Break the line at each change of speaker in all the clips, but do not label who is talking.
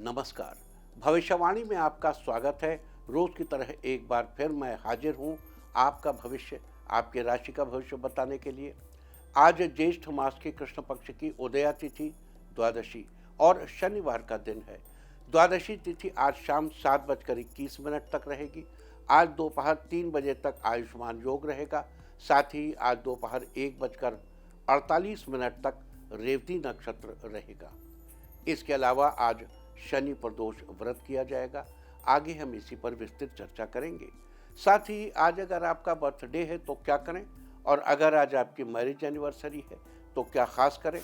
नमस्कार। भविष्यवाणी में आपका स्वागत है। रोज की तरह एक बार फिर मैं हाजिर हूँ आपका भविष्य, आपके राशि का भविष्य बताने के लिए। आज ज्येष्ठ मास के कृष्ण पक्ष की उदया तिथि द्वादशी और शनिवार का दिन है। द्वादशी तिथि आज शाम 7:21 तक रहेगी। आज दोपहर 3 बजे तक आयुष्मान योग रहेगा। साथ ही आज दोपहर 1:48 तक रेवती नक्षत्र रहेगा। इसके अलावा आज शनि प्रदोष व्रत किया जाएगा। आगे हम इसी पर विस्तृत चर्चा करेंगे। साथ ही आज अगर आपका बर्थडे है तो क्या करें, और अगर आज आपकी मैरिज एनिवर्सरी है तो क्या खास करें।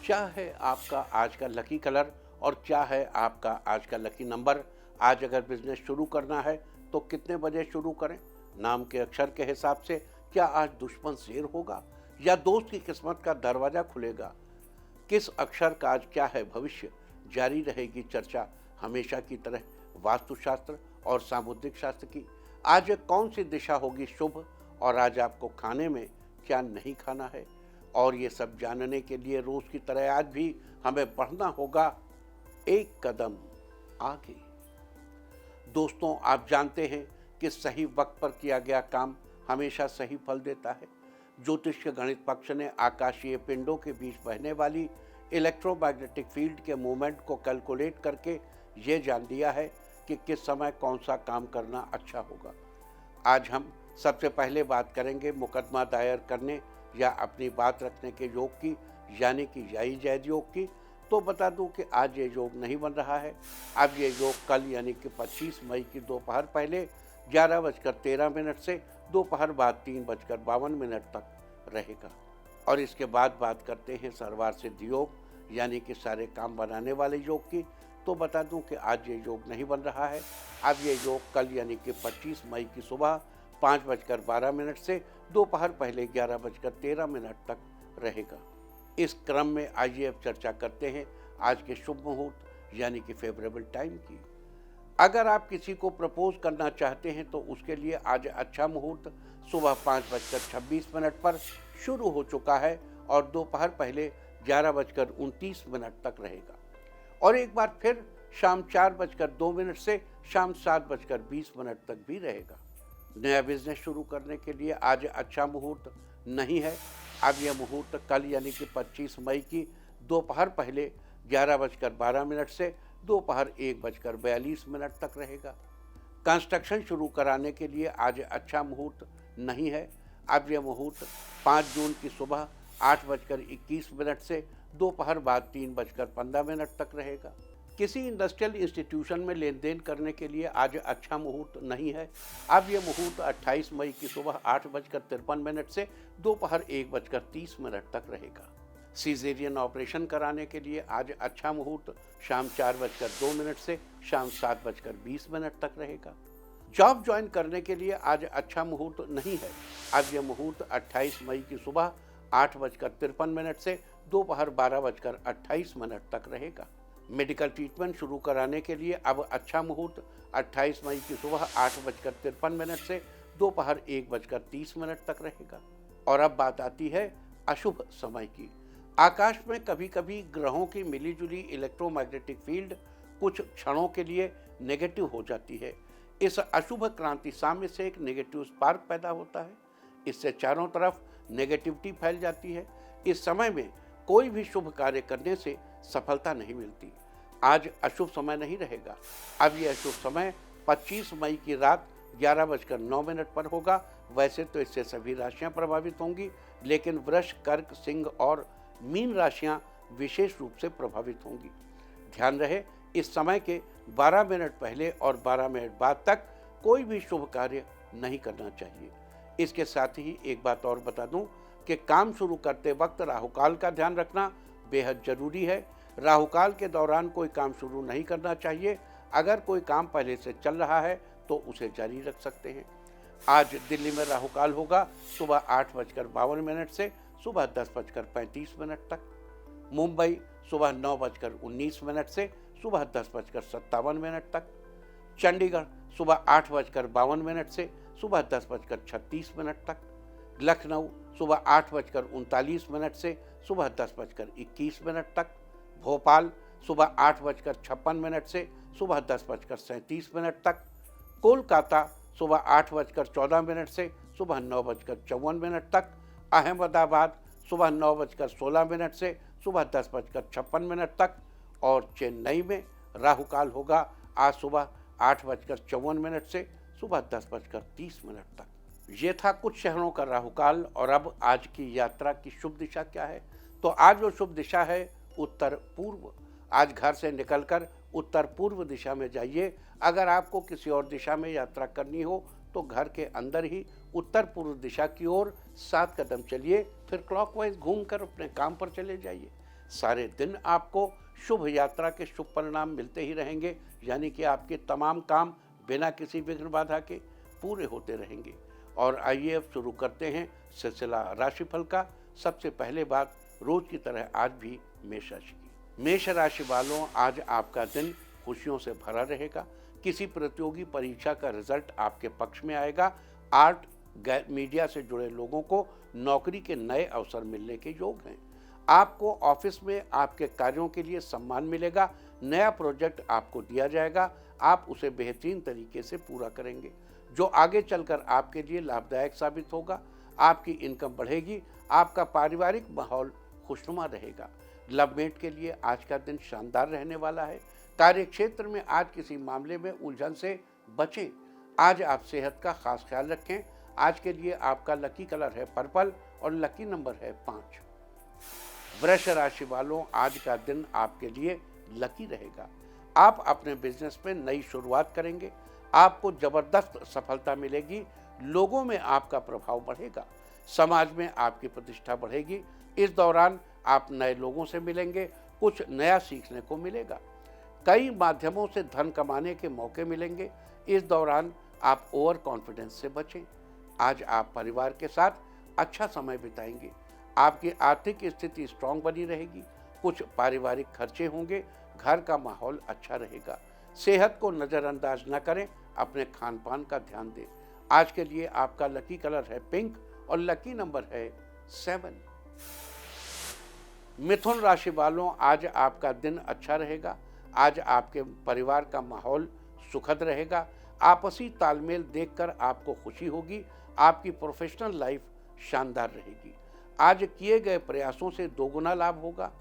क्या है आपका आज का लकी कलर और क्या है आपका आज का लकी नंबर। आज अगर बिजनेस शुरू करना है तो कितने बजे शुरू करें। नाम के अक्षर के हिसाब से क्या आज दुश्मन शेर होगा या दोस्त की किस्मत का दरवाजा खुलेगा। किस अक्षर का आज क्या है भविष्य, जारी रहेगी चर्चा हमेशा की तरह वास्तुशास्त्र और सामुद्रिक शास्त्र की। आज कौन सी दिशा होगी शुभ और आज आपको खाने में क्या नहीं खाना है, और ये सब जानने के लिए रोज की तरह आज भी हमें बढ़ना होगा एक कदम आगे। दोस्तों, आप जानते हैं कि सही वक्त पर किया गया काम हमेशा सही फल देता है। ज्योतिष के गणित पक्ष ने आकाशीय पिंडों के बीच बहने वाली इलेक्ट्रोमैग्नेटिक फील्ड के मूवमेंट को कैलकुलेट करके ये जान दिया है कि किस समय कौन सा काम करना अच्छा होगा। आज हम सबसे पहले बात करेंगे मुकदमा दायर करने या अपनी बात रखने के योग की, यानी कि जायज जैद योग की। तो बता दूं कि आज ये योग नहीं बन रहा है। अब ये योग कल यानी कि 25 मई की दोपहर पहले 11:13 से दोपहर बाद 3:52 तक रहेगा। और इसके बाद बात करते हैं सर्वार सिद्ध योग यानी कि सारे काम बनाने वाले योग की। तो बता दूं कि आज ये योग नहीं बन रहा है। अब ये योग कल यानी कि 25 मई की सुबह 5:12 से दोपहर पहले 11:13 तक रहेगा। इस क्रम में आइए अब चर्चा करते हैं आज के शुभ मुहूर्त यानी कि फेवरेबल टाइम की। अगर आप किसी को प्रपोज करना चाहते हैं तो उसके लिए आज अच्छा मुहूर्त सुबह 5:26 पर शुरू हो चुका है और दोपहर पहले 11:29 तक रहेगा, और एक बार फिर शाम 4:02 से शाम 7:20 तक भी रहेगा। नया बिजनेस शुरू करने के लिए आज अच्छा मुहूर्त नहीं है। अब यह मुहूर्त कल यानी कि 25 मई की दोपहर पहले 11:12 से दोपहर 1:42 तक रहेगा। कंस्ट्रक्शन शुरू कराने के लिए आज अच्छा मुहूर्त नहीं है। अब यह मुहूर्त 5 जून की सुबह 8:21 से दोपहर बाद 3:15 तक रहेगा। किसी इंडस्ट्रियल इंस्टीट्यूशन में लेन देन करने के लिए आज अच्छा मुहूर्त नहीं है। अब यह मुहूर्त 28 मई की सुबह 8:53 से दोपहर 1:30 तक रहेगा। सीजेरियन ऑपरेशन कराने के लिए आज अच्छा मुहूर्त शाम 4:02 से शाम 7:20 तक रहेगा। जॉब ज्वाइन करने के लिए आज अच्छा मुहूर्त नहीं है। अब यह मुहूर्त 28 मई की सुबह 8:53 से दोपहर 12:28 तक रहेगा। मेडिकल ट्रीटमेंट शुरू कराने के लिए अब अच्छा मुहूर्त 28 मई की सुबह 8:53 से दोपहर 1:30 तक रहेगा। और अब बात आती है अशुभ समय की। आकाश में कभी कभी ग्रहों की मिलीजुली इलेक्ट्रोमैग्नेटिक फील्ड कुछ क्षणों के लिए नेगेटिव हो जाती है। इस अशुभ क्रांति साम्य से एक नेगेटिव स्पार्क पैदा होता है। इससे चारों तरफ नेगेटिविटी फैल जाती है। इस समय में कोई भी शुभ कार्य करने से सफलता नहीं मिलती। आज अशुभ समय नहीं रहेगा। अब यह अशुभ समय 25 मई की रात 11:09 पर होगा। वैसे तो इससे सभी राशियां प्रभावित होंगी, लेकिन वृष, कर्क, सिंह और मीन राशियां विशेष रूप से प्रभावित होंगी। ध्यान रहे, इस समय के 12 मिनट पहले और 12 मिनट बाद तक कोई भी शुभ कार्य नहीं करना चाहिए। इसके साथ ही एक बात और बता दूं कि काम शुरू करते वक्त राहुकाल का ध्यान रखना बेहद जरूरी है। राहुकाल के दौरान कोई काम शुरू नहीं करना चाहिए। अगर कोई काम पहले से चल रहा है तो उसे जारी रख सकते हैं। आज दिल्ली में राहुकाल होगा सुबह 8:52 से सुबह 10:35 तक। मुंबई सुबह 9:19 से सुबह 10:57 तक। चंडीगढ़ सुबह 8:52 से सुबह 10:36 तक। लखनऊ सुबह 8:39 से सुबह 10:21 तक। भोपाल सुबह 8:56 से सुबह 10:37 तक। कोलकाता सुबह 8:14 से सुबह 9:54 तक। अहमदाबाद सुबह 9:16 से सुबह 10:56 तक। और चेन्नई में राहु काल होगा आज सुबह 8:54 से सुबह 10:30 तक। ये था कुछ शहरों का राहु काल। और अब आज की यात्रा की शुभ दिशा क्या है? तो आज जो शुभ दिशा है उत्तर पूर्व। आज घर से निकलकर उत्तर पूर्व दिशा में जाइए। अगर आपको किसी और दिशा में यात्रा करनी हो तो घर के अंदर ही उत्तर पूर्व दिशा की ओर 7 कदम चलिए, फिर क्लॉकवाइज घूमकर अपने काम पर चले जाइए। सारे दिन आपको शुभ यात्रा के शुभ परिणाम मिलते ही रहेंगे, यानी कि आपके तमाम काम बिना किसी विघ्न बाधा के पूरे होते रहेंगे। और आइए अब शुरू करते हैं सिलसिला राशिफल का। सबसे पहले बात रोज की तरह आज भी मेष राशि की। मेष राशि वालों, आज आपका दिन खुशियों से भरा रहेगा। किसी प्रतियोगी परीक्षा का रिजल्ट आपके पक्ष में आएगा। आर्ट मीडिया से जुड़े लोगों को नौकरी के नए अवसर मिलने के योग हैं। आपको ऑफिस में आपके कार्यों के लिए सम्मान मिलेगा। नया प्रोजेक्ट आपको दिया जाएगा, आप उसे बेहतरीन तरीके से पूरा करेंगे, जो आगे चलकर आपके लिए लाभदायक साबित होगा। आपकी इनकम बढ़ेगी। आपका पारिवारिक माहौल खुशनुमा रहेगा। लवमेट के लिए आज का दिन शानदार रहने वाला है। कार्य क्षेत्र में आज किसी मामले में उलझन से बचें। आज आप सेहत का खास ख्याल रखें। आज के लिए आपका लकी कलर है पर्पल और लकी नंबर है 5। वृष राशि वालों, आज का दिन आपके लिए लकी रहेगा। आप अपने बिजनेस में नई शुरुआत करेंगे। आपको जबरदस्त सफलता मिलेगी। लोगों में आपका प्रभाव बढ़ेगा। समाज में आपकी प्रतिष्ठा बढ़ेगी। इस दौरान आप नए लोगों से मिलेंगे, कुछ नया सीखने को मिलेगा। कई माध्यमों से धन कमाने के मौके मिलेंगे। इस दौरान आप ओवर कॉन्फिडेंस से बचें। आज आप परिवार के साथ अच्छा समय बिताएंगे। आपकी आर्थिक स्थिति स्ट्रांग बनी रहेगी। कुछ पारिवारिक खर्चे होंगे। घर का माहौल अच्छा रहेगा। सेहत को नज़रअंदाज न करें, अपने खान पान का ध्यान दें। आज के लिए आपका लकी कलर है पिंक और लकी नंबर है 7। मिथुन राशि वालों, आज आपका दिन अच्छा रहेगा। आज आपके परिवार का माहौल सुखद रहेगा। आपसी तालमेल देखकर आपको खुशी होगी। आपकी प्रोफेशनल लाइफ शानदार रहेगी। आज किए गए प्रयासों से दोगुना लाभ होगा।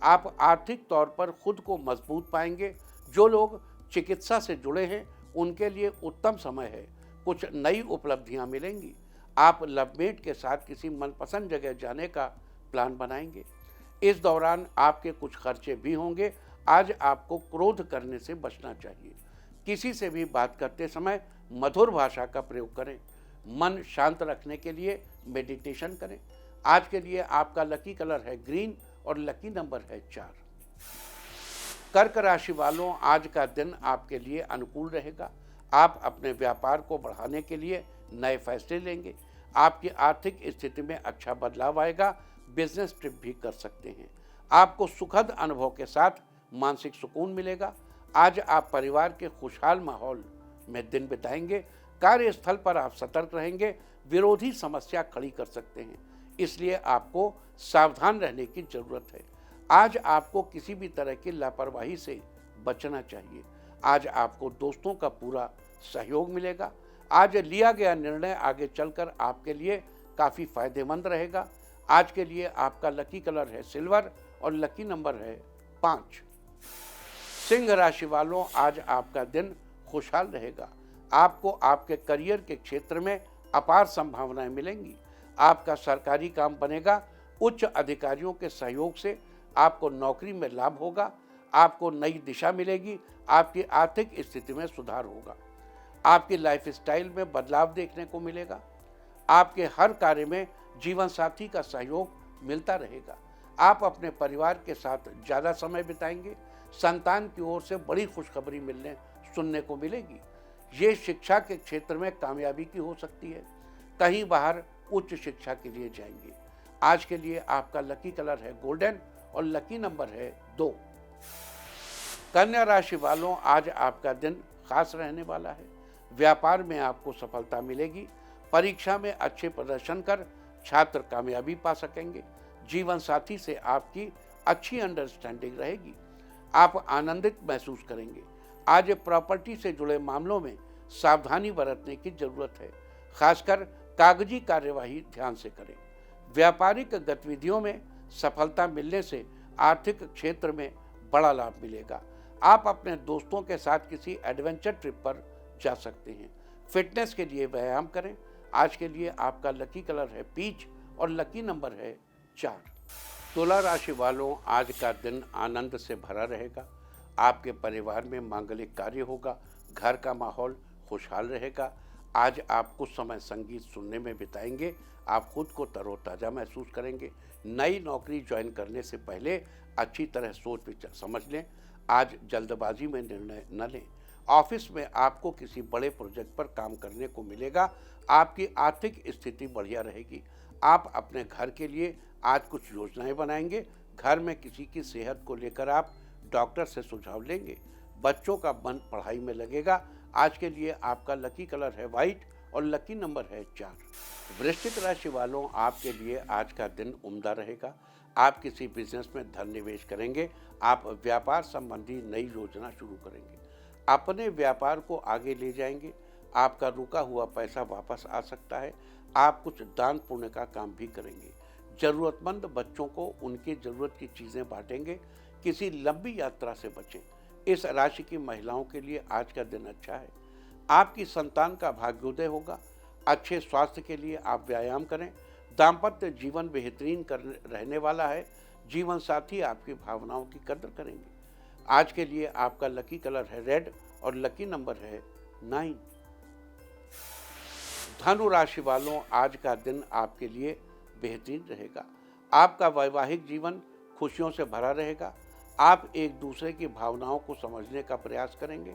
आप आर्थिक तौर पर खुद को मजबूत पाएंगे। जो लोग चिकित्सा से जुड़े हैं उनके लिए उत्तम समय है। कुछ नई उपलब्धियां मिलेंगी। आप लवमेट के साथ किसी मनपसंद जगह जाने का प्लान बनाएंगे। इस दौरान आपके कुछ खर्चे भी होंगे। आज आपको क्रोध करने से बचना चाहिए। किसी से भी बात करते समय मधुर भाषा का प्रयोग करें। मन शांत रखने के लिए मेडिटेशन करें। आज के लिए आपका लकी कलर है ग्रीन और लकी नंबर है 4। कर्क राशि वालों, आज का दिन आपके लिए अनुकूल रहेगा। आप अपने व्यापार को बढ़ाने के लिए नए फैसले लेंगे। आपकी आर्थिक स्थिति में अच्छा बदलाव आएगा। बिजनेस ट्रिप भी कर सकते हैं। आपको सुखद अनुभव के साथ मानसिक सुकून मिलेगा। आज आप परिवार के खुशहाल माहौल में दिन बिताएंगे। कार्यस्थल पर आप सतर्क रहेंगे। विरोधी समस्या खड़ी कर सकते हैं, इसलिए आपको सावधान रहने की जरूरत है। आज आपको किसी भी तरह की लापरवाही से बचना चाहिए। आज आपको दोस्तों का पूरा सहयोग मिलेगा। आज लिया गया निर्णय आगे चलकर आपके लिए काफ़ी फायदेमंद रहेगा। आज के लिए आपका लकी कलर है सिल्वर और लकी नंबर है 5। सिंह राशि वालों, आज आपका दिन खुशहाल रहेगा। आपको आपके करियर के क्षेत्र में अपार संभावनाएं मिलेंगी। आपका सरकारी काम बनेगा। उच्च अधिकारियों के सहयोग से आपको नौकरी में लाभ होगा। आपको नई दिशा मिलेगी। आपकी आर्थिक स्थिति में सुधार होगा। आपकी लाइफस्टाइल में बदलाव देखने को मिलेगा। आपके हर कार्य में जीवन साथी का सहयोग मिलता रहेगा। आप अपने परिवार के साथ ज़्यादा समय बिताएंगे। संतान की ओर से बड़ी खुशखबरी सुनने को मिलेगी। ये शिक्षा के क्षेत्र में कामयाबी की हो सकती है। कहीं बाहर उच्च शिक्षा के लिए जाएंगे। आज के लिए आपका लकी कलर है गोल्डन और लकी नंबर है 2। कन्या राशि वालों, आज आपका दिन खास रहने वाला है। व्यापार में आपको सफलता मिलेगी। परीक्षा में अच्छे प्रदर्शन कर छात्र कामयाबी पा सकेंगे। जीवन साथी से आपकी अच्छी अंडरस्टैंडिंग रहेगी। आप आनंदित महसूस करेंगे। आज प्रॉपर्टी से जुड़े मामलों में सावधानी बरतने की जरूरत है, खासकर कागजी कार्यवाही ध्यान से करें। व्यापारिक गतिविधियों में सफलता मिलने से आर्थिक क्षेत्र में बड़ा लाभ मिलेगा। आप अपने दोस्तों के साथ किसी एडवेंचर ट्रिप पर जा सकते हैं। फिटनेस के लिए व्यायाम करें। आज के लिए आपका लकी कलर है पीच और लकी नंबर है 4। तुला राशि वालों, आज का दिन आनंद से भरा रहेगा। आपके परिवार में मांगलिक कार्य होगा, घर का माहौल खुशहाल रहेगा। आज आप कुछ समय संगीत सुनने में बिताएंगे। आप खुद को तरोताज़ा महसूस करेंगे। नई नौकरी ज्वाइन करने से पहले अच्छी तरह सोच विचार समझ लें। आज जल्दबाजी में निर्णय न लें। ऑफिस में आपको किसी बड़े प्रोजेक्ट पर काम करने को मिलेगा। आपकी आर्थिक स्थिति बढ़िया रहेगी। आप अपने घर के लिए आज कुछ योजनाएं बनाएंगे। घर में किसी की सेहत को लेकर आप डॉक्टर से सुझाव लेंगे। बच्चों का मन पढ़ाई में लगेगा। आज के लिए आपका लकी कलर है वाइट और लकी नंबर है 4। वृश्चिक राशि वालों, आपके लिए आज का दिन उम्दा रहेगा। आप किसी बिजनेस में धन निवेश करेंगे। आप व्यापार संबंधी नई योजना शुरू करेंगे। अपने व्यापार को आगे ले जाएंगे। आपका रुका हुआ पैसा वापस आ सकता है। आप कुछ दान पुण्य का काम भी करेंगे। जरूरतमंद बच्चों को उनकी जरूरत की चीज़ें बांटेंगे। किसी लंबी यात्रा से बचें। इस राशि की महिलाओं के लिए आज का दिन अच्छा है। आपकी संतान का भाग्योदय होगा। अच्छे स्वास्थ्य के लिए आप व्यायाम करें। दाम्पत्य जीवन बेहतरीन रहने वाला है। जीवन साथी आपकी भावनाओं की कदर करेंगे। आज के लिए आपका लकी कलर है रेड और लकी नंबर है 9। धनु राशि वालों, आज का दिन आपके लिए बेहतरीन रहेगा। आपका वैवाहिक जीवन खुशियों से भरा रहेगा। आप एक दूसरे की भावनाओं को समझने का प्रयास करेंगे।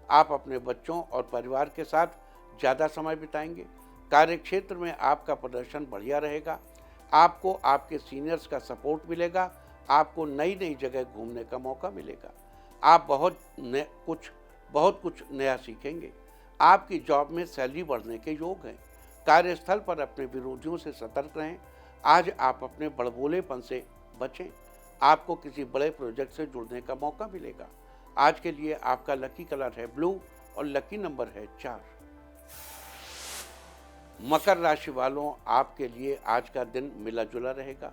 आप अपने बच्चों और परिवार के साथ ज़्यादा समय बिताएंगे। कार्यक्षेत्र में आपका प्रदर्शन बढ़िया रहेगा। आपको आपके सीनियर्स का सपोर्ट मिलेगा। आपको नई नई जगह घूमने का मौका मिलेगा। आप बहुत कुछ नया सीखेंगे। आपकी जॉब में सैलरी बढ़ने के योग हैं। कार्यस्थल पर अपने विरोधियों से सतर्क रहें। आज आप अपने बड़बोलेपन से बचें। आपको किसी बड़े प्रोजेक्ट से जुड़ने का मौका मिलेगा। आज के लिए आपका लकी कलर है ब्लू और लकी नंबर है 4। मकर राशि वालों, आपके लिए आज का दिन मिला जुला रहेगा।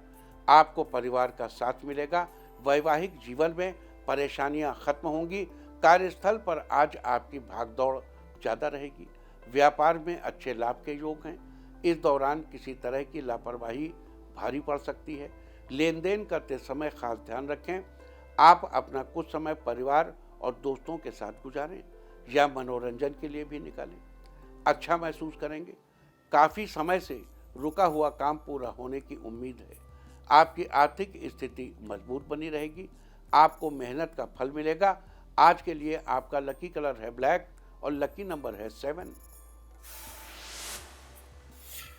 आपको परिवार का साथ मिलेगा। वैवाहिक जीवन में परेशानियां खत्म होंगी। कार्यस्थल पर आज आपकी भागदौड़ ज़्यादा रहेगी। व्यापार में अच्छे लाभ के योग हैं। इस दौरान किसी तरह की लापरवाही भारी पड़ सकती है। लेन देन करते समय खास ध्यान रखें। आप अपना कुछ समय परिवार और दोस्तों के साथ गुजारें या मनोरंजन के लिए भी निकालें। अच्छा महसूस करेंगे। काफ़ी समय से रुका हुआ काम पूरा होने की उम्मीद है। आपकी आर्थिक स्थिति मजबूत बनी रहेगी। आपको मेहनत का फल मिलेगा। आज के लिए आपका लकी कलर है ब्लैक और लकी नंबर है 7।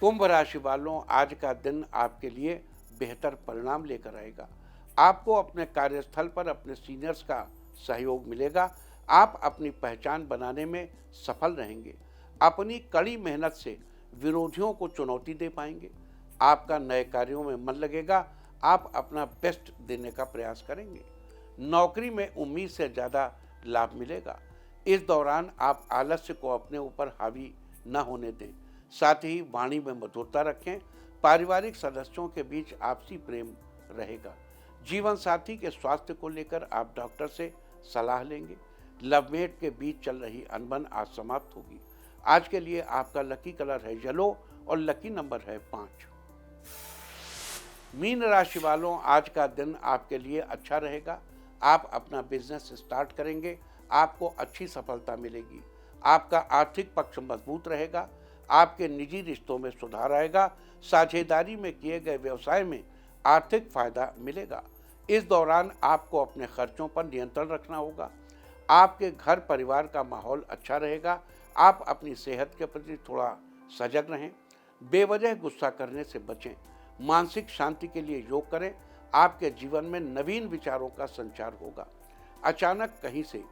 कुंभ राशि वालों, आज का दिन आपके लिए बेहतर परिणाम लेकर आएगा। आपको अपने कार्यस्थल पर अपने सीनियर्स का सहयोग मिलेगा। आप अपनी पहचान बनाने में सफल रहेंगे। अपनी कड़ी मेहनत से विरोधियों को चुनौती दे पाएंगे। आपका नए कार्यों में मन लगेगा। आप अपना बेस्ट देने का प्रयास करेंगे। नौकरी में उम्मीद से ज़्यादा लाभ मिलेगा। इस दौरान आप आलस्य को अपने ऊपर हावी न होने दें। साथ ही वाणी में मधुरता रखें। पारिवारिक सदस्यों के बीच आपसी प्रेम रहेगा। जीवन साथी के स्वास्थ्य को लेकर आप डॉक्टर से सलाह लेंगे। लवमेट के बीच चल रही अनबन आज समाप्त होगी। आज के लिए आपका लकी कलर है येलो और लकी नंबर है 5। मीन राशि वालों, आज का दिन आपके लिए अच्छा रहेगा। आप अपना बिजनेस स्टार्ट करेंगे। आपको अच्छी सफलता मिलेगी। आपका आर्थिक पक्ष मजबूत रहेगा। आपके निजी रिश्तों में सुधार आएगा। साझेदारी में किए गए व्यवसाय में आर्थिक फायदा मिलेगा। इस दौरान आपको अपने खर्चों पर नियंत्रण रखना होगा। आपके घर परिवार का माहौल अच्छा रहेगा। आप अपनी सेहत के प्रति थोड़ा सजग रहें। बेवजह गुस्सा करने से बचें। मानसिक शांति के लिए योग करें। आपके जीवन में नवीन विचारों का संचार होगा। अचानक कहीं से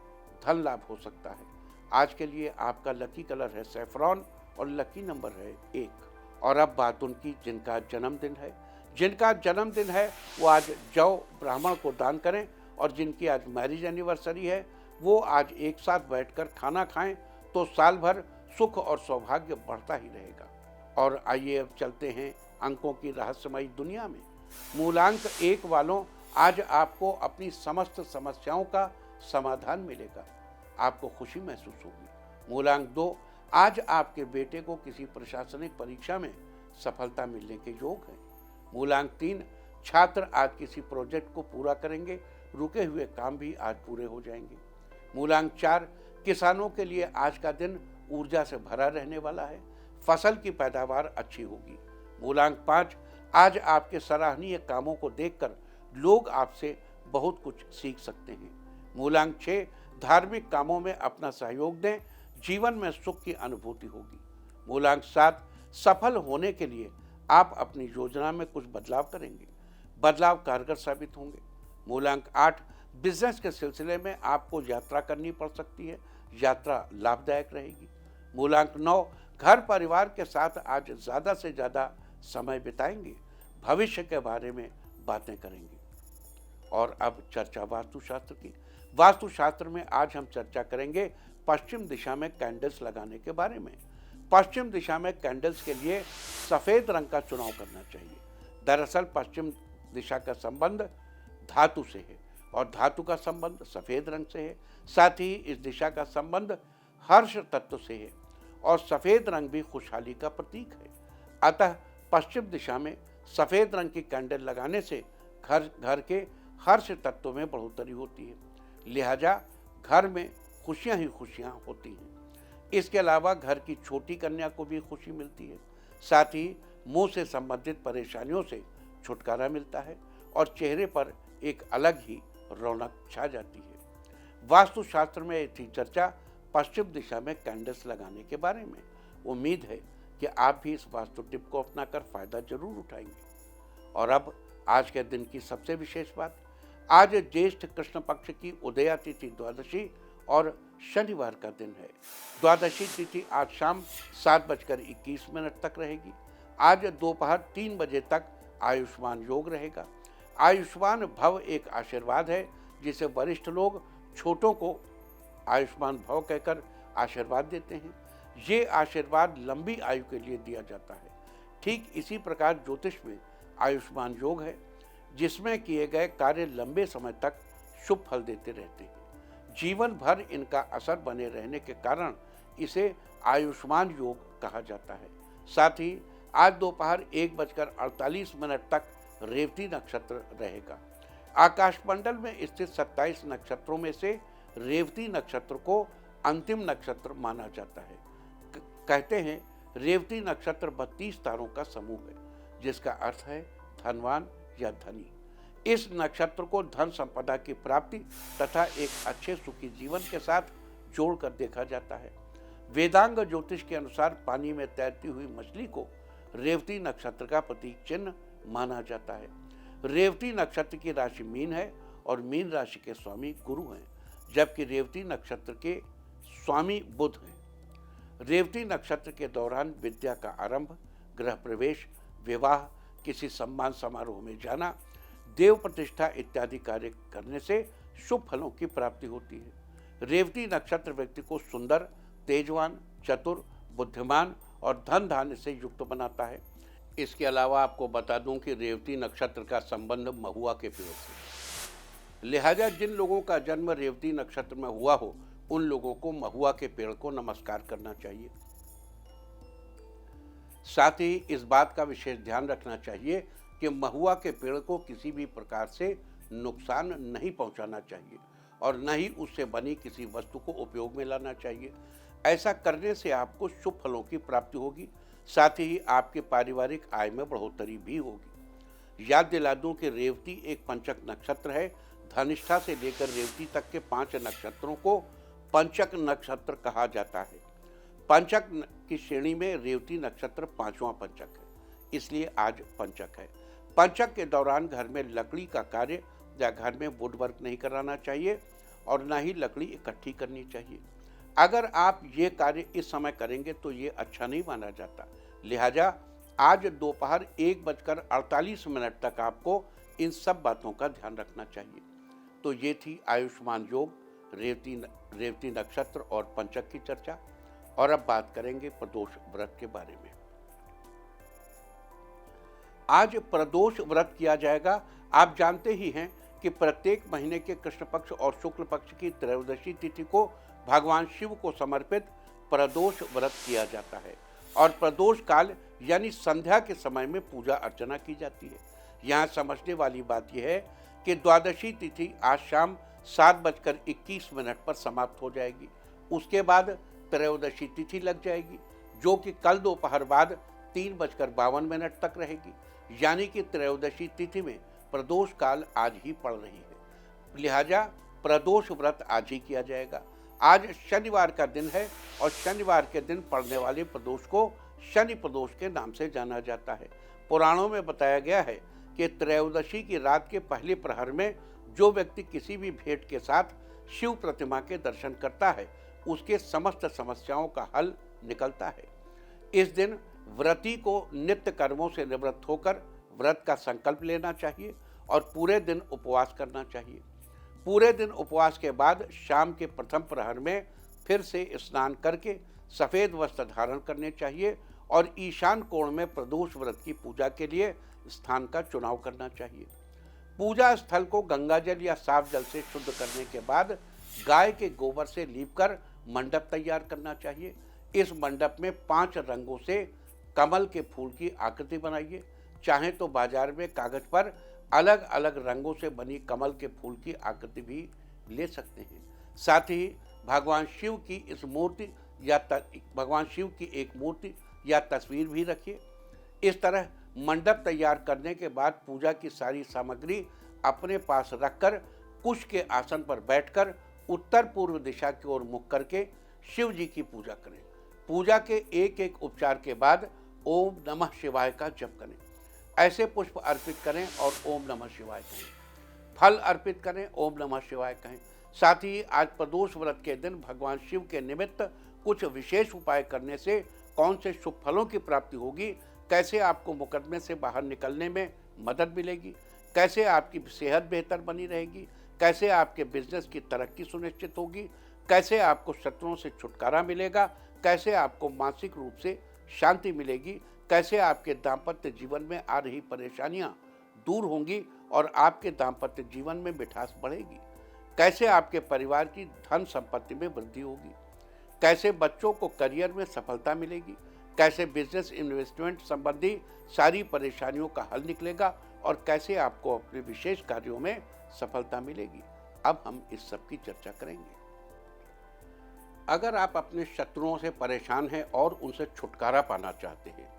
धन लाभ हो सकता है। आज के लिए आपका लकी कलर है सैफरॉन और लकी नंबर है 1। और अब बात उनकी जिनका जन्मदिन है। जिनका जन्मदिन है वो आज जौ ब्राह्मण को दान करें और जिनकी आज मैरिज एनिवर्सरी है वो आज एक साथ बैठकर खाना खाएं तो साल भर सुख और सौभाग्य बढ़ता ही रहेगा। और आइए अब चलते हैं अंकों की रहस्यमयी दुनिया में। मूलांक 1 वालों, आज आपको अपनी समस्त समस्याओं का समाधान मिलेगा, आपको खुशी महसूस होगी। मूलांक 2, आज आपके बेटे को किसी प्रशासनिक परीक्षा में सफलता मिलने के योग है। मूलांक 3, छात्र आज किसी प्रोजेक्ट को पूरा करेंगे, रुके हुए काम भी आज पूरे हो जाएंगे। मूलांक 4, किसानों के लिए आज का दिन ऊर्जा से भरा रहने वाला है, फसल की पैदावार अच्छी होगी। मूलांक 5, आज आपके सराहनीय कामों को देखकर लोग आपसे बहुत कुछ सीख सकते हैं। मूलांक 6, धार्मिक कामों में अपना सहयोग दें, जीवन में सुख की अनुभूति होगी। मूलांक 7, सफल होने के लिए आप अपनी योजना में कुछ बदलाव करेंगे, बदलाव कारगर साबित होंगे। मूलांक 8, बिजनेस के सिलसिले में आपको यात्रा करनी पड़ सकती है, यात्रा लाभदायक रहेगी। मूलांक 9, घर परिवार के साथ आज ज़्यादा से ज़्यादा समय बिताएंगे, भविष्य के बारे में बातें करेंगे। और अब चर्चा वास्तुशास्त्र की। वास्तुशास्त्र में आज हम चर्चा करेंगे पश्चिम दिशा में कैंडल्स लगाने के बारे में। पश्चिम दिशा में कैंडल्स के लिए सफ़ेद रंग का चुनाव करना चाहिए। दरअसल पश्चिम दिशा का संबंध धातु से है और धातु का संबंध सफ़ेद रंग से है। साथ ही इस दिशा का संबंध हर्ष तत्व से है और सफ़ेद रंग भी खुशहाली का प्रतीक है। अतः पश्चिम दिशा में सफ़ेद रंग की कैंडल लगाने से घर के हर्ष तत्व में बढ़ोतरी होती है, लिहाजा घर में खुशियां ही खुशियां होती हैं। इसके अलावा घर की छोटी कन्या को भी खुशी मिलती है। साथ ही मुंह से संबंधित परेशानियों से छुटकारा मिलता है और चेहरे पर एक अलग ही रौनक छा जाती है। वास्तुशास्त्र में थी चर्चा पश्चिम दिशा में कैंडल्स लगाने के बारे में। उम्मीद है कि आप भी इस वास्तु टिप को अपनाकर फायदा जरूर उठाएंगे। और अब आज के दिन की सबसे विशेष बात, आज ज्येष्ठ कृष्ण पक्ष की उदया तिथि द्वादशी और शनिवार का दिन है। द्वादशी तिथि आज शाम 7:21 तक रहेगी। आज दोपहर 3 बजे तक आयुष्मान योग रहेगा। आयुष्मान भव एक आशीर्वाद है जिसे वरिष्ठ लोग छोटों को आयुष्मान भव कहकर आशीर्वाद देते हैं। ये आशीर्वाद लंबी आयु के लिए दिया जाता है। ठीक इसी प्रकार ज्योतिष में आयुष्मान योग है जिसमें किए गए कार्य लंबे समय तक शुभ फल देते रहते हैं। जीवन भर इनका असर बने रहने के कारण इसे आयुष्मान योग कहा जाता है। साथ ही आज दोपहर 1:48 तक रेवती नक्षत्र रहेगा। आकाशमंडल में स्थित 27 नक्षत्रों में से रेवती नक्षत्र को अंतिम नक्षत्र माना जाता है। कहते हैं रेवती नक्षत्र 32 तारों का समूह है जिसका अर्थ है धनवान या धनी। इस नक्षत्र को धन संपदा की प्राप्ति तथा एक अच्छे सुखी जीवन के साथ जोड़कर देखा जाता है। वेदांग ज्योतिष के अनुसार पानी में तैरती हुई मछली को रेवती नक्षत्र का प्रतीक चिन्ह माना जाता है। रेवती नक्षत्र की राशि मीन है और मीन राशि के स्वामी गुरु हैं, जबकि रेवती नक्षत्र के स्वामी बुध हैं। रेवती नक्षत्र के दौरान विद्या का आरंभ, गृह प्रवेश, विवाह, किसी सम्मान समारोह में जाना, देव प्रतिष्ठा इत्यादि कार्य करने से शुभ फलों की प्राप्ति होती है। रेवती नक्षत्र व्यक्ति को सुंदर, तेजवान, चतुर, बुद्धिमान और धन धान्य से युक्त बनाता है। इसके अलावा आपको बता दूं कि रेवती नक्षत्र का संबंध महुआ के पेड़ से, लिहाजा जिन लोगों का जन्म रेवती नक्षत्र में हुआ हो उन लोगों को महुआ के पेड़ को नमस्कार करना चाहिए। साथ ही इस बात का विशेष ध्यान रखना चाहिए कि महुआ के पेड़ को किसी भी प्रकार से नुकसान नहीं पहुंचाना चाहिए और न ही उससे बनी किसी वस्तु को उपयोग में लाना चाहिए। ऐसा करने से आपको शुभ फलों की प्राप्ति होगी, साथ ही आपके पारिवारिक आय में बढ़ोतरी भी होगी। याद दिला दूं कि रेवती एक पंचक नक्षत्र है। धनिष्ठा से लेकर रेवती तक के 5 नक्षत्रों को पंचक नक्षत्र कहा जाता है। पंचक की श्रेणी में रेवती नक्षत्र 5वां पंचक है, इसलिए आज पंचक है। पंचक के दौरान घर में लकड़ी का कार्य या घर में वुड वर्क नहीं कराना चाहिए और न ही लकड़ी इकट्ठी करनी चाहिए। अगर आप ये कार्य इस समय करेंगे तो ये अच्छा नहीं माना जाता, लिहाजा आज दोपहर 1:48 तक आपको इन सब बातों का ध्यान रखना चाहिए। तो ये थी आयुष्मान योग, रेवती नक्षत्र और पंचक की चर्चा। और अब बात करेंगे प्रदोष व्रत के बारे में। आज प्रदोष व्रत किया जाएगा। आप जानते ही हैं कि प्रत्येक महीने के कृष्ण पक्ष और शुक्ल पक्ष की त्रयोदशी तिथि को भगवान शिव को समर्पित प्रदोष व्रत किया जाता है और प्रदोष काल यानी संध्या के समय में पूजा अर्चना की जाती है। यहाँ समझने वाली बात यह है कि द्वादशी तिथि आज शाम 7:21 पर समाप्त हो जाएगी। उसके बाद त्रयोदशी तिथि लग जाएगी, जो कि कल दोपहर बाद 3:52 तक रहेगी। यानी कि त्रयोदशी तिथि में प्रदोष काल आज ही पड़ रही है, लिहाजा प्रदोष व्रत आज ही किया जाएगा। आज शनिवार का दिन है और शनिवार के दिन पड़ने वाले प्रदोष को शनि प्रदोष के नाम से जाना जाता है। पुराणों में बताया गया है कि त्रयोदशी की रात के पहले प्रहर में जो व्यक्ति किसी भी भेंट के साथ शिव प्रतिमा के दर्शन करता है, उसके समस्त समस्याओं का हल निकलता है। इस दिन व्रती को नित्य कर्मों से निवृत्त होकर व्रत का संकल्प लेना चाहिए और पूरे दिन उपवास करना चाहिए। पूरे दिन उपवास के बाद शाम के प्रथम प्रहर में फिर से स्नान करके सफ़ेद वस्त्र धारण करने चाहिए और ईशान कोण में प्रदोष व्रत की पूजा के लिए स्थान का चुनाव करना चाहिए। पूजा स्थल को गंगा जल या साफ जल से शुद्ध करने के बाद गाय के गोबर से लीपकर मंडप तैयार करना चाहिए। इस मंडप में 5 रंगों से कमल के फूल की आकृति बनाइए। चाहे तो बाजार में कागज पर अलग अलग रंगों से बनी कमल के फूल की आकृति भी ले सकते हैं। साथ ही भगवान शिव की एक मूर्ति या तस्वीर भी रखिए। इस तरह मंडप तैयार करने के बाद पूजा की सारी सामग्री अपने पास रखकर कुश के आसन पर बैठकर उत्तर पूर्व दिशा की ओर मुख करके शिव जी की पूजा करें। पूजा के एक एक उपचार के बाद ओम नमः शिवाय का जप करें। ऐसे पुष्प अर्पित करें और ओम नमः शिवाय कहें। फल अर्पित करें, ओम नमः शिवाय कहें। साथ ही आज प्रदोष व्रत के दिन भगवान शिव के निमित्त कुछ विशेष उपाय करने से कौन से शुभ फलों की प्राप्ति होगी, कैसे आपको मुकदमे से बाहर निकलने में मदद मिलेगी, कैसे आपकी सेहत बेहतर बनी रहेगी, कैसे आपके बिजनेस की तरक्की सुनिश्चित होगी, कैसे आपको शत्रुओं से छुटकारा मिलेगा, कैसे आपको मानसिक रूप से शांति मिलेगी, कैसे आपके दाम्पत्य जीवन में आ रही परेशानियां दूर होंगी और आपके दाम्पत्य जीवन में मिठास बढ़ेगी, कैसे आपके परिवार की धन संपत्ति में वृद्धि होगी, कैसे बच्चों को करियर में सफलता मिलेगी, कैसे बिजनेस इन्वेस्टमेंट संबंधी सारी परेशानियों का हल निकलेगा और कैसे आपको अपने विशेष कार्यों में सफलता मिलेगी। अब हम इस सब की चर्चा करेंगे। अगर आप अपने शत्रुओं से परेशान हैं और उनसे छुटकारा पाना चाहते हैं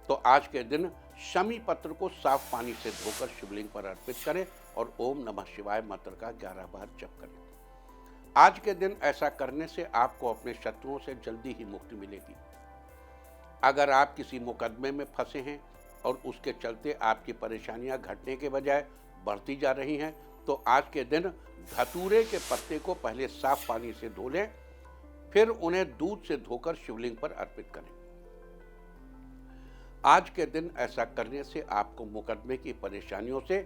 तो आज के दिन शमी पत्र को साफ पानी से धोकर शिवलिंग पर अर्पित करें और ओम नमः शिवाय मंत्र का 11 बार जप करें। आज के दिन ऐसा करने से आपको अपने शत्रुओं से जल्दी ही मुक्ति मिलेगी। अगर आप किसी मुकदमे में फंसे हैं और उसके चलते आपकी परेशानियां घटने के बजाय बढ़ती जा रही हैं तो आज के दिन धतूरे के पत्ते को पहले साफ पानी से धो लें, फिर उन्हें दूध से धोकर शिवलिंग पर अर्पित करें। आज के दिन ऐसा करने से आपको मुकदमे की परेशानियों से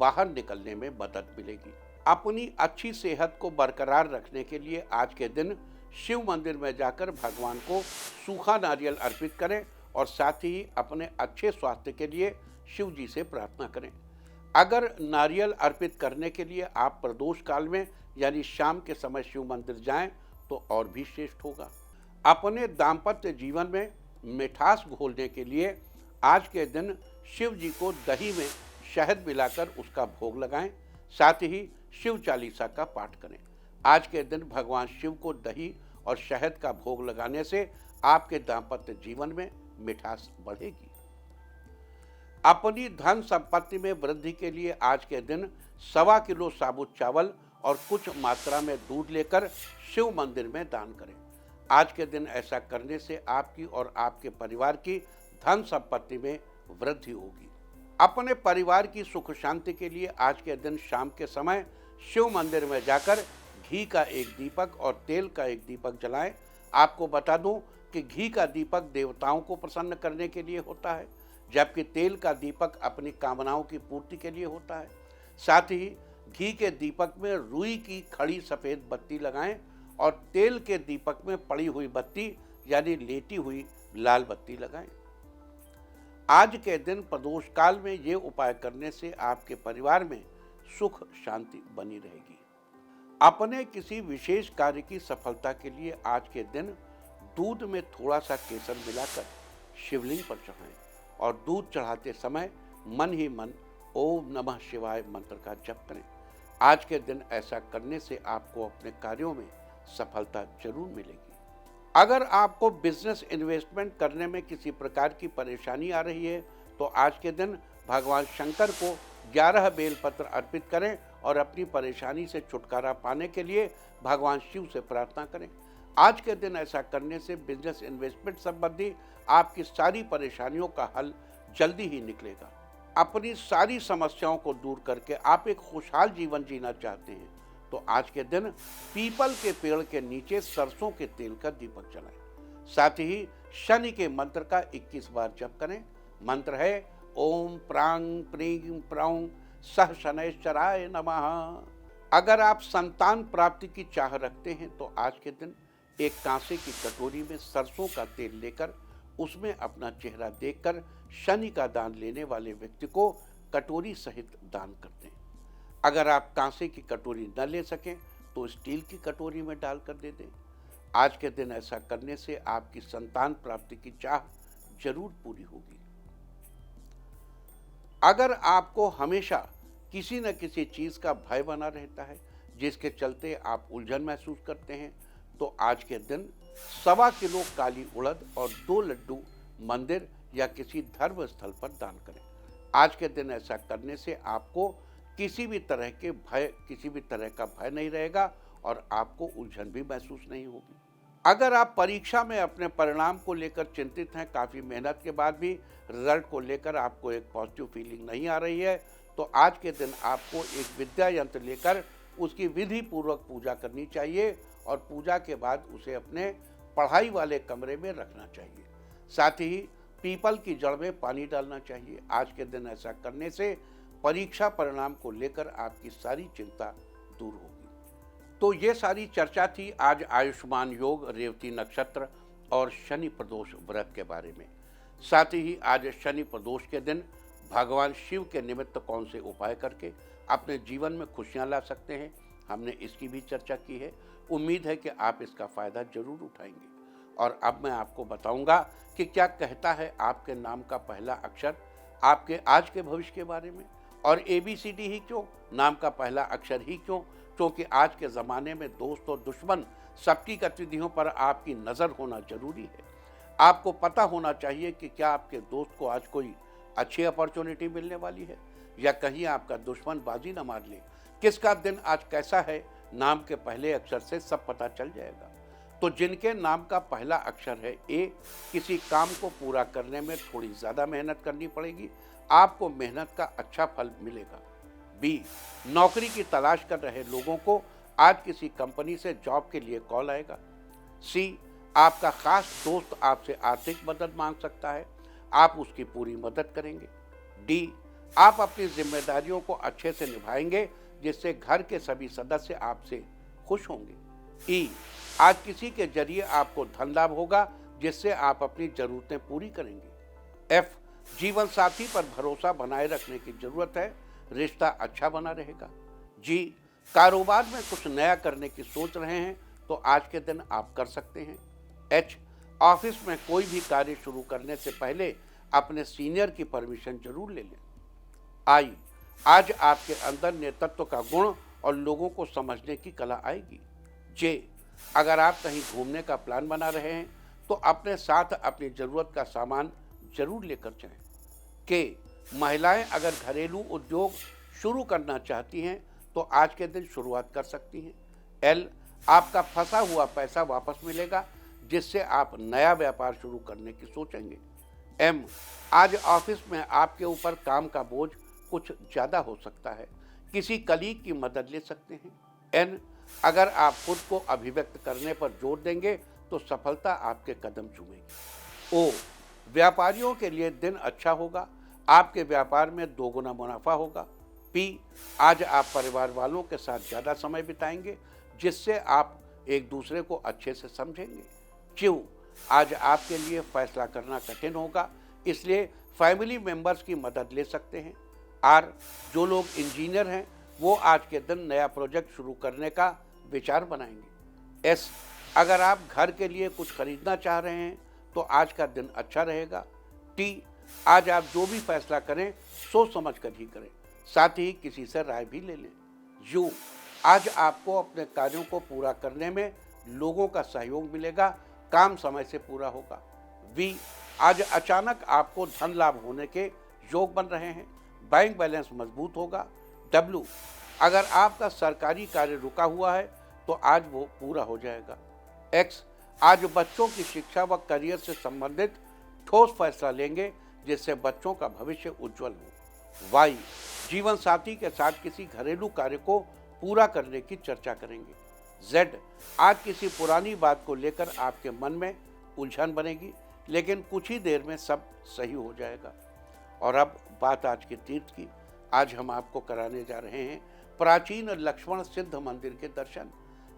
बाहर निकलने में मदद मिलेगी। अपनी अच्छी सेहत को बरकरार रखने के लिए आज के दिन शिव मंदिर में जाकर भगवान को सूखा नारियल अर्पित करें और साथ ही अपने अच्छे स्वास्थ्य के लिए शिव जी से प्रार्थना करें। अगर नारियल अर्पित करने के लिए आप प्रदोष काल में यानी शाम के समय शिव मंदिर जाएं तो और भी श्रेष्ठ होगा। अपने दाम्पत्य जीवन में मिठास घोलने के लिए आज के दिन शिव जी को दही में शहद मिलाकर उसका भोग लगाएं। साथ ही शिव चालीसा का पाठ करें। आज के दिन भगवान शिव को दही और शहद का भोग लगाने से आपके दाम्पत्य जीवन में मिठास बढ़ेगी। अपनी धन संपत्ति में वृद्धि के लिए आज के दिन 1.25 किलो साबुत चावल और कुछ मात्रा में दूध लेकर शिव मंदिर में दान करें। आज के दिन ऐसा करने से आपकी और आपके परिवार की धन संपत्ति में वृद्धि होगी। अपने परिवार की सुख शांति के लिए आज के दिन शाम के समय शिव मंदिर में जाकर घी का एक दीपक और तेल का एक दीपक जलाएं। आपको बता दूं कि घी का दीपक देवताओं को प्रसन्न करने के लिए होता है, जबकि तेल का दीपक अपनी कामनाओं की पूर्ति के लिए होता है। साथ ही घी के दीपक में रुई की खड़ी सफेद बत्ती लगाएं और तेल के दीपक में पड़ी हुई बत्ती यानी लेटी हुई लाल बत्ती लगाएं। आज के दिन प्रदोष काल में ये उपाय करने से आपके परिवार में सुख शांति बनी रहेगी। अपने किसी विशेष कार्य की सफलता के लिए आज के दिन दूध में थोड़ा सा केसर मिलाकर शिवलिंग पर चढ़ाएं और दूध चढ़ाते समय मन ही मन ओम नमः शिवाय मंत्र का जप करें। आज के दिन ऐसा करने से आपको अपने कार्यों में सफलता जरूर मिलेगी। अगर आपको बिजनेस इन्वेस्टमेंट करने में किसी प्रकार की परेशानी आ रही है तो आज के दिन भगवान शंकर को 11 बेलपत्र अर्पित करें और अपनी परेशानी से छुटकारा पाने के लिए भगवान शिव से प्रार्थना करें। आज के दिन ऐसा करने से बिजनेस इन्वेस्टमेंट संबंधी आपकी सारी परेशानियों का हल जल्दी ही निकलेगा। अपनी सारी समस्याओं को दूर करके आप एक खुशहाल जीवन जीना चाहते हैं तो आज के दिन पीपल के पेड़ के नीचे सरसों के तेल का दीपक जलाएं। साथ ही शनि के मंत्र का 21 बार जप करें। मंत्र है ओम प्रांग प्रीं प्रौं सह शनैश्चराय नमः। अगर आप संतान प्राप्ति की चाह रखते हैं तो आज के दिन एक कांसे की कटोरी में सरसों का तेल लेकर उसमें अपना चेहरा देखकर शनि का दान लेने वाले व्यक्ति को कटोरी सहित दान कर दें। अगर आप कांसे की कटोरी न ले सकें तो स्टील की कटोरी में डालकर दे दें। आज के दिन ऐसा करने से आपकी संतान प्राप्ति की चाह जरूर पूरी होगी। अगर आपको हमेशा किसी न किसी चीज का भय बना रहता है जिसके चलते आप उलझन महसूस करते हैं तो आज के दिन 1.25 किलो काली उड़द और 2 लड्डू मंदिर या किसी धर्म स्थल पर दान करें। आज के दिन ऐसा करने से आपको किसी भी तरह का भय नहीं रहेगा और आपको उलझन भी महसूस नहीं होगी। अगर आप परीक्षा में अपने परिणाम को लेकर चिंतित हैं, काफ़ी मेहनत के बाद भी रिजल्ट को लेकर आपको एक पॉजिटिव फीलिंग नहीं आ रही है तो आज के दिन आपको एक विद्या यंत्र लेकर उसकी विधि पूर्वक पूजा करनी चाहिए और पूजा के बाद उसे अपने पढ़ाई वाले कमरे में रखना चाहिए। साथ ही पीपल की जड़ में पानी डालना चाहिए। आज के दिन ऐसा करने से परीक्षा परिणाम को लेकर आपकी सारी चिंता दूर होगी। तो ये सारी चर्चा थी आज आयुष्मान योग, रेवती नक्षत्र और शनि प्रदोष व्रत के बारे में। साथ ही आज शनि प्रदोष के दिन भगवान शिव के निमित्त कौन से उपाय करके अपने जीवन में खुशियां ला सकते हैं, हमने इसकी भी चर्चा की है। उम्मीद है कि आप इसका फायदा जरूर उठाएंगे। और अब मैं आपको बताऊंगा कि क्या कहता है आपके नाम का पहला अक्षर आपके आज के भविष्य के बारे में। और ABCD ही क्यों, नाम का पहला अक्षर ही क्यों? क्योंकि आज के ज़माने में दोस्त और दुश्मन सबकी गतिविधियों पर आपकी नज़र होना जरूरी है। आपको पता होना चाहिए कि क्या आपके दोस्त को आज कोई अच्छी अपॉर्चुनिटी मिलने वाली है या कहीं आपका दुश्मन बाजी न मार ले। किसका दिन आज कैसा है, नाम के पहले अक्षर से सब पता चल जाएगा। तो जिनके नाम का पहला अक्षर है A, किसी काम को पूरा करने में थोड़ी ज़्यादा मेहनत करनी पड़ेगी, आपको मेहनत का अच्छा फल मिलेगा। B, नौकरी की तलाश कर रहे लोगों को आज किसी कंपनी से जॉब के लिए कॉल आएगा। C, आपका खास दोस्त आपसे आर्थिक मदद मांग सकता है, आप उसकी पूरी मदद करेंगे। D, आप अपनी जिम्मेदारियों को अच्छे से निभाएंगे जिससे घर के सभी सदस्य आपसे खुश होंगे। E, आज किसी के जरिए आपको धन लाभ होगा जिससे आप अपनी जरूरतें पूरी करेंगे। F, जीवन साथी पर भरोसा बनाए रखने की जरूरत है, रिश्ता अच्छा बना रहेगा। G, कारोबार में कुछ नया करने की सोच रहे हैं तो आज के दिन आप कर सकते हैं। H, ऑफिस में कोई भी कार्य शुरू करने से पहले अपने सीनियर की परमिशन जरूर ले लें। I, आज आपके अंदर नेतृत्व का गुण और लोगों को समझने की कला आएगी। J, अगर आप कहीं घूमने का प्लान बना रहे हैं तो अपने साथ अपनी जरूरत का सामान जरूर लेकर जाएं। K, महिलाएं अगर घरेलू उद्योग शुरू करना चाहती हैं तो आज के दिन शुरुआत कर सकती हैं। L, आपका फंसा हुआ पैसा वापस मिलेगा जिससे आप नया व्यापार शुरू करने की सोचेंगे। M, आज ऑफिस में आपके ऊपर काम का बोझ कुछ ज़्यादा हो सकता है, किसी कलीग की मदद ले सकते हैं। N, अगर आप खुद को अभिव्यक्त करने पर जोर देंगे तो सफलता आपके कदम चूमेगी। O, व्यापारियों के लिए दिन अच्छा होगा, आपके व्यापार में 2 गुना मुनाफा होगा। पी, आज आप परिवार वालों के साथ ज़्यादा समय बिताएंगे जिससे आप एक दूसरे को अच्छे से समझेंगे। क्यू, आज आपके लिए फैसला करना कठिन होगा, इसलिए फैमिली मेंबर्स की मदद ले सकते हैं। आर, जो लोग इंजीनियर हैं वो आज के दिन नया प्रोजेक्ट शुरू करने का विचार बनाएंगे। एस, अगर आप घर के लिए कुछ खरीदना चाह रहे हैं तो आज का दिन अच्छा रहेगा। टी, आज आप जो भी फैसला करें सोच समझ कर ही करें, साथ ही किसी से राय भी ले लें। यू, आज आपको अपने कार्यों को पूरा करने में लोगों का सहयोग मिलेगा, काम समय से पूरा होगा। वी, आज अचानक आपको धन लाभ होने के योग बन रहे हैं, बैंक बैलेंस मजबूत होगा। डब्ल्यू, अगर आपका सरकारी कार्य रुका हुआ है तो आज वो पूरा हो जाएगा। एक्स, आज बच्चों की शिक्षा व करियर से संबंधित ठोस फैसला लेंगे जिससे बच्चों का भविष्य उज्जवल हो। वाई, जीवन साथी के साथ किसी घरेलू कार्य को पूरा करने की चर्चा करेंगे। जेड, आज किसी पुरानी बात को लेकर आपके मन में उलझन बनेगी, लेकिन कुछ ही देर में सब सही हो जाएगा। और अब बात आज के तीर्थ की। आज हम आपको कराने जा रहे हैं प्राचीन लक्ष्मण सिद्ध मंदिर के दर्शन।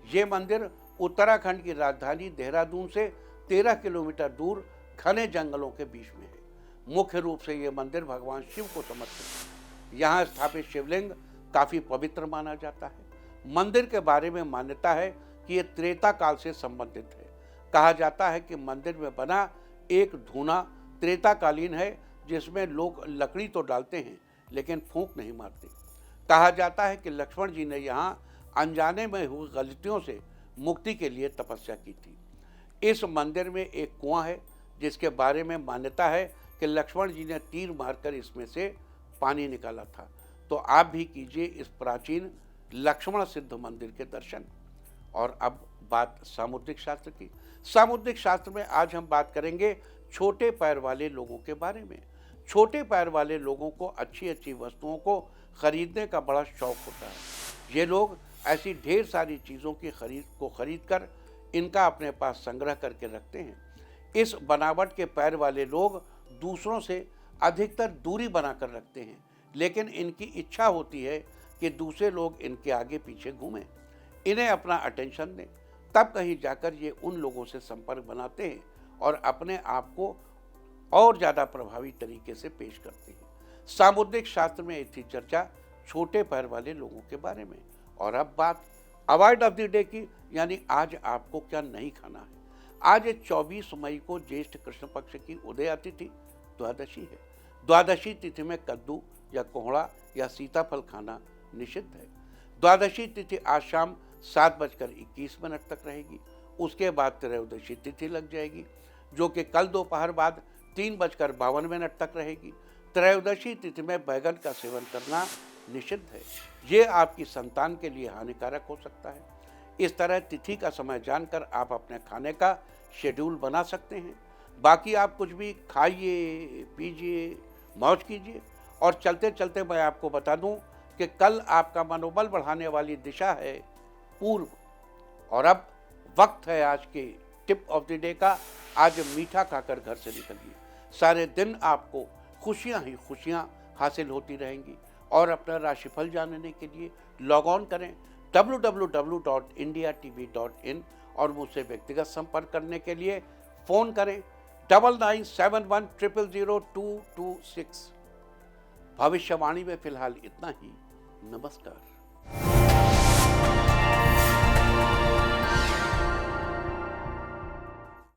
ये मंदिर उत्तराखंड की राजधानी देहरादून से 13 किलोमीटर दूर घने जंगलों के बीच में है। मुख्य रूप से ये मंदिर भगवान शिव को समर्पित है। यहाँ स्थापित शिवलिंग काफी पवित्र माना जाता है। मंदिर के बारे में मान्यता है कि ये त्रेता काल से संबंधित है। कहा जाता है कि मंदिर में बना एक धूना त्रेताकालीन है, जिसमें लोग लकड़ी तो डालते हैं लेकिन फूंक नहीं मारते। कहा जाता है कि लक्ष्मण जी ने यहाँ अनजाने में हुई गलतियों से मुक्ति के लिए तपस्या की थी। इस मंदिर में एक कुआं है जिसके बारे में मान्यता है कि लक्ष्मण जी ने तीर मारकर इसमें से पानी निकाला था। तो आप भी कीजिए इस प्राचीन लक्ष्मण सिद्ध मंदिर के दर्शन। और अब बात सामुद्रिक शास्त्र की। सामुद्रिक शास्त्र में आज हम बात करेंगे छोटे पैर वाले लोगों के बारे में। छोटे पैर वाले लोगों को अच्छी अच्छी वस्तुओं को खरीदने का बड़ा शौक होता है। ये लोग ऐसी ढेर सारी चीज़ों की खरीद कर इनका अपने पास संग्रह करके रखते हैं। इस बनावट के पैर वाले लोग दूसरों से अधिकतर दूरी बनाकर रखते हैं, लेकिन इनकी इच्छा होती है कि दूसरे लोग इनके आगे पीछे घूमें, इन्हें अपना अटेंशन दें। तब कहीं जाकर ये उन लोगों से संपर्क बनाते हैं और अपने आप को और ज़्यादा प्रभावी तरीके से पेश करते हैं। सामुद्रिक शास्त्र में थी चर्चा छोटे पैर वाले लोगों के बारे में। और अब बात अवॉइड ऑफ द डे की, यानी आज आपको क्या नहीं खाना है। आज 24 मई को ज्येष्ठ कृष्ण पक्ष की उदया तिथि द्वादशी है। द्वादशी तिथि में कद्दू या कोहड़ा या सीताफल खाना निषिद्ध है। द्वादशी तिथि आज शाम 7:21 तक रहेगी। उसके बाद त्रयोदशी तिथि लग जाएगी, जो कि कल दोपहर बाद 3:52 तक रहेगी। त्रयोदशी तिथि में बैगन का सेवन करना निषिद्ध है। ये आपकी संतान के लिए हानिकारक हो सकता है। इस तरह तिथि का समय जानकर आप अपने खाने का शेड्यूल बना सकते हैं। बाकी आप कुछ भी खाइए, पीजिए, मौज कीजिए। और चलते चलते मैं आपको बता दूं कि कल आपका मनोबल बढ़ाने वाली दिशा है पूर्व। और अब वक्त है आज के टिप ऑफ द डे का। आज मीठा खाकर घर से निकलिए। सारे दिन आपको खुशियां ही खुशियां हासिल होती रहेंगी। और अपना राशिफल जानने के लिए लॉग ऑन करें www.indiatv.in और मुझसे व्यक्तिगत संपर्क करने के लिए फ़ोन करें 9971000226। भविष्यवाणी में फिलहाल इतना ही। नमस्कार।